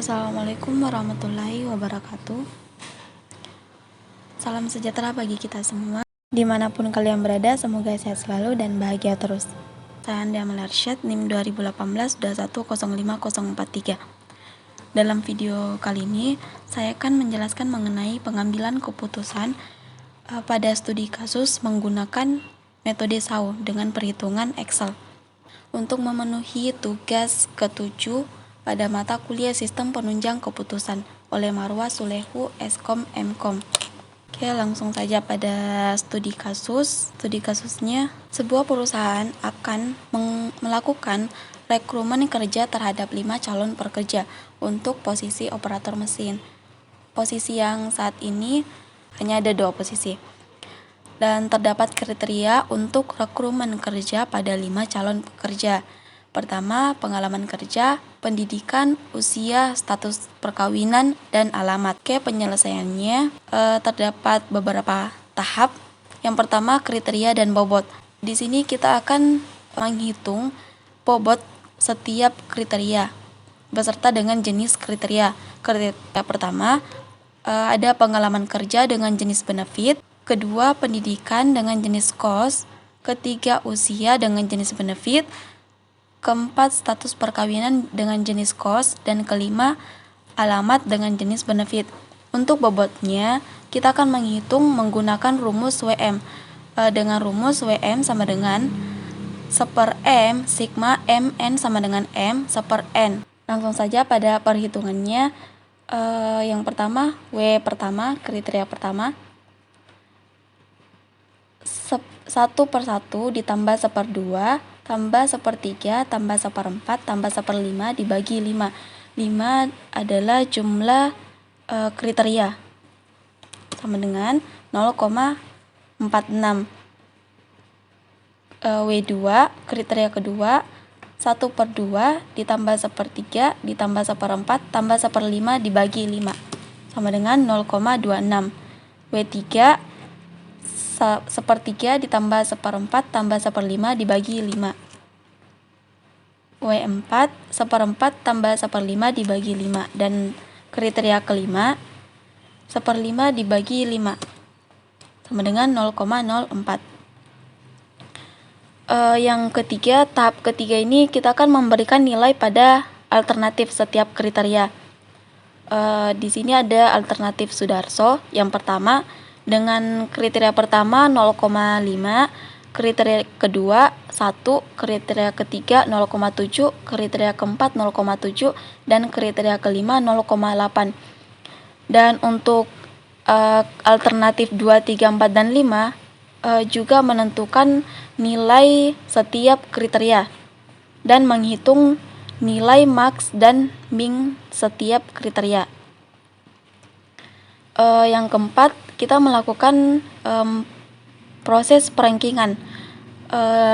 Assalamualaikum warahmatullahi wabarakatuh. Salam sejahtera bagi kita semua. Dimanapun kalian berada, semoga sehat selalu dan bahagia terus. Saya Andi Amal Arsyad, NIM 2018-2105043. Dalam video kali ini, saya akan menjelaskan mengenai pengambilan keputusan pada studi kasus menggunakan metode SAO dengan perhitungan Excel untuk memenuhi tugas ke-7 pada mata kuliah Sistem Penunjang Keputusan oleh Marwah Sulehu, Eskom Mkom. Oke, langsung saja pada studi kasus. Studi kasusnya, sebuah perusahaan akan melakukan rekrutmen kerja terhadap 5 calon pekerja untuk posisi operator mesin. Posisi yang saat ini hanya ada 2 posisi. Dan terdapat kriteria untuk rekrutmen kerja pada 5 calon pekerja. Pertama, pengalaman kerja, pendidikan, usia, status perkawinan, dan alamat. Oke, penyelesaiannya terdapat beberapa tahap. Yang pertama, kriteria dan bobot. Di sini kita akan menghitung bobot setiap kriteria beserta dengan jenis kriteria. Kriteria pertama, ada pengalaman kerja dengan jenis benefit. Kedua, pendidikan dengan jenis cost. Ketiga, usia dengan jenis benefit. Keempat, status perkawinan dengan jenis cost. Dan kelima, alamat dengan jenis benefit. Untuk bobotnya, kita akan menghitung menggunakan rumus WM. Dengan rumus WM sama dengan 1/M sigma MN sama dengan M 1/N. Langsung saja pada perhitungannya. Yang pertama, W pertama, kriteria pertama. 1/1 ditambah 1/2 tambah 1/3 tambah 1/4 tambah 1/5 dibagi 5. 5 adalah jumlah kriteria sama dengan 0,46. W2 kriteria kedua, 1/2 ditambah 1/3 ditambah 1/4 tambah 1/5 dibagi 5 sama dengan 0,26. W3 1/3 ditambah 1/4 tambah 1/5 dibagi 5. W4 1/4 tambah 1/5 dibagi 5. Dan kriteria kelima, 1/5 dibagi 5 sama dengan 0,04. Yang ketiga, tahap ketiga ini kita akan memberikan nilai pada alternatif setiap kriteria. Di sini ada alternatif Sudarso. Yang pertama, dengan kriteria pertama 0,5, kriteria kedua 1, kriteria ketiga 0,7, kriteria keempat 0,7, dan kriteria kelima 0,8. Dan untuk alternatif 2, 3, 4, dan 5 juga menentukan nilai setiap kriteria dan menghitung nilai max dan min setiap kriteria. Yang keempat, kita melakukan proses perankingan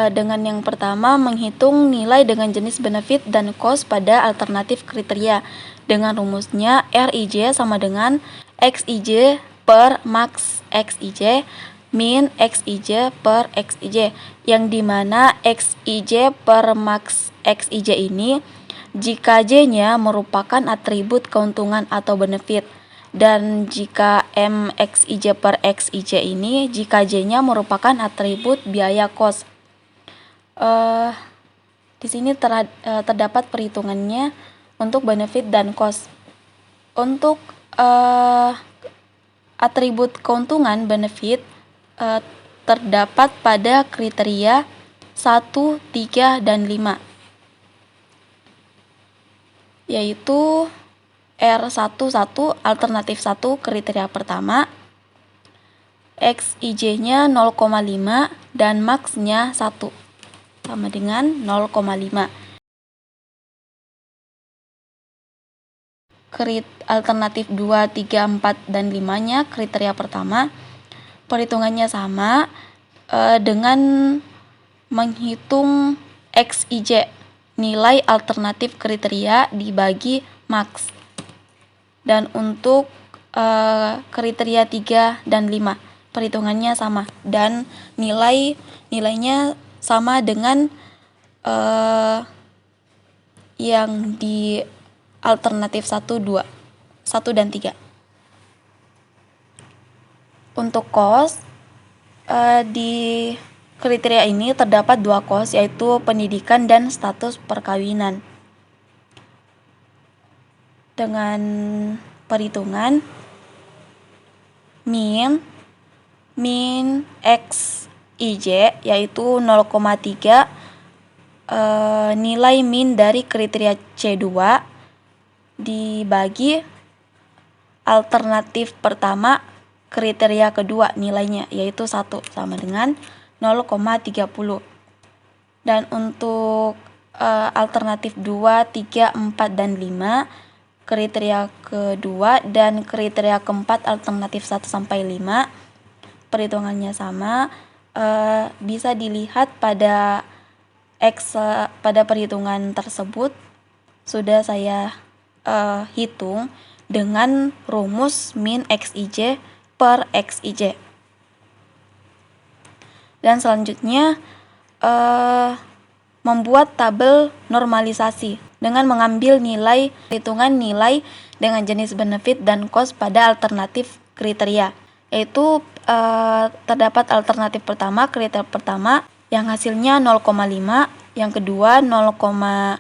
dengan yang pertama menghitung nilai dengan jenis benefit dan cost pada alternatif kriteria dengan rumusnya RIJ sama dengan XIJ per max XIJ min XIJ per XIJ, yang dimana XIJ per max XIJ ini jika J-nya merupakan atribut keuntungan atau benefit, dan jika MXIJ per XIJ ini jika J-nya merupakan atribut biaya kos. Di sini terdapat perhitungannya untuk benefit dan cost. Untuk atribut keuntungan benefit terdapat pada kriteria 1, 3, dan 5, yaitu R11 alternatif 1 kriteria pertama, XIJ-nya 0,5 dan max-nya 1 sama dengan 0,5. Alternatif 2, 3, 4, dan 5-nya kriteria pertama, perhitungannya sama dengan menghitung XIJ, nilai alternatif kriteria dibagi max. Dan untuk kriteria 3 dan 5 perhitungannya sama dan nilainya sama dengan yang alternatif 1 dan 3. Untuk kos, di kriteria ini terdapat 2 kos, yaitu pendidikan dan status perkawinan. Dengan perhitungan min XIJ, yaitu 0,3 nilai min dari kriteria C2 dibagi alternatif pertama kriteria kedua nilainya, yaitu 1, sama dengan 0,30. Dan untuk alternatif 2, 3, 4, dan 5 kriteria kedua dan kriteria keempat alternatif 1 sampai 5 perhitungannya sama. Bisa dilihat pada pada perhitungan tersebut sudah saya hitung dengan rumus min XIJ per XIJ. Dan selanjutnya membuat tabel normalisasi dengan mengambil hitungan nilai dengan jenis benefit dan cost pada alternatif kriteria, yaitu terdapat alternatif pertama, kriteria pertama yang hasilnya 0,5, yang kedua 0,30,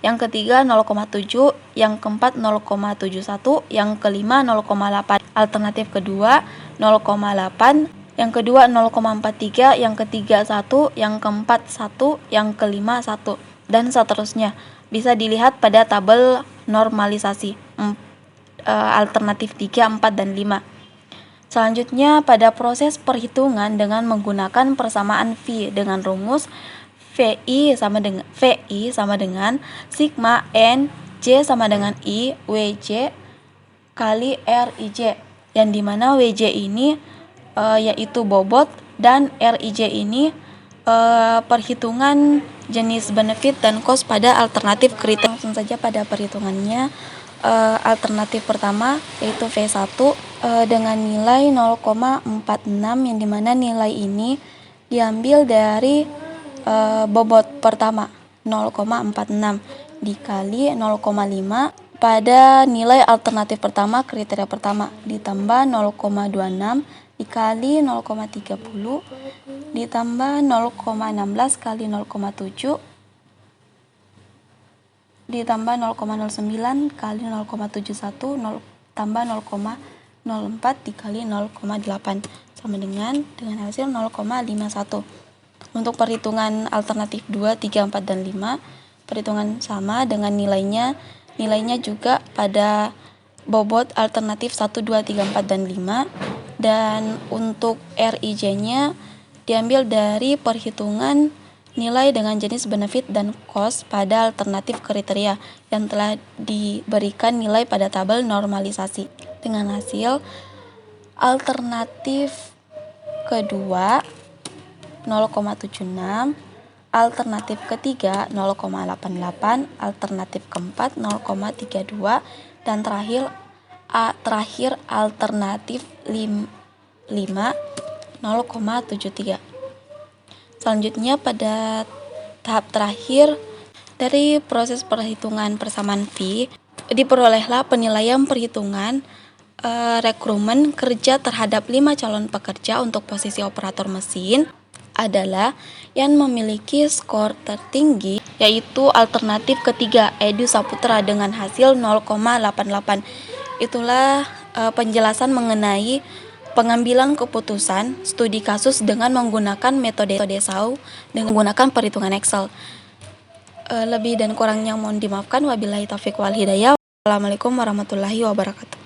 yang ketiga 0,7, yang keempat 0,71, yang kelima 0,8. Alternatif kedua 0,8, yang kedua 0,43, yang ketiga 1, yang keempat 1, yang kelima 1, dan seterusnya. Bisa dilihat pada tabel normalisasi alternatif 3, 4, dan 5. Selanjutnya pada proses perhitungan dengan menggunakan persamaan V dengan rumus VI sama dengan sigma N J sama dengan I WJ kali RIJ, yang dimana WJ ini yaitu bobot dan RIJ ini perhitungan jenis benefit dan cost pada alternatif kriteria. Langsung saja pada perhitungannya. Alternatif pertama yaitu V1 dengan nilai 0,46, yang dimana nilai ini diambil dari bobot pertama 0,46 dikali 0,5 pada nilai alternatif pertama kriteria pertama, ditambah 0,26 dikali 0,30 ditambah 0,16 kali 0,7 ditambah 0,09 kali 0,71 tambah 0,04 dikali 0,8 sama dengan hasil 0,51. Untuk perhitungan alternatif 2, 3, 4, dan 5 perhitungan sama dengan nilainya juga pada bobot alternatif 1, 2, 3, 4, dan 5. Dan untuk RIJ-nya diambil dari perhitungan nilai dengan jenis benefit dan cost pada alternatif kriteria yang telah diberikan nilai pada tabel normalisasi, dengan hasil alternatif kedua 0,76, alternatif ketiga 0,88, alternatif keempat 0,32, dan terakhir alternatif 5 0,73. Selanjutnya pada tahap terakhir dari proses perhitungan persamaan V, diperolehlah penilaian perhitungan rekrutmen kerja terhadap 5 calon pekerja untuk posisi operator mesin adalah yang memiliki skor tertinggi, yaitu alternatif ketiga Edu Saputra dengan hasil 0,88. Itulah penjelasan mengenai pengambilan keputusan studi kasus dengan menggunakan metode SAW dengan menggunakan perhitungan Excel. Lebih dan kurangnya mohon dimaafkan. Wabillahi taufiq wal hidayah. Wassalamualaikum warahmatullahi wabarakatuh.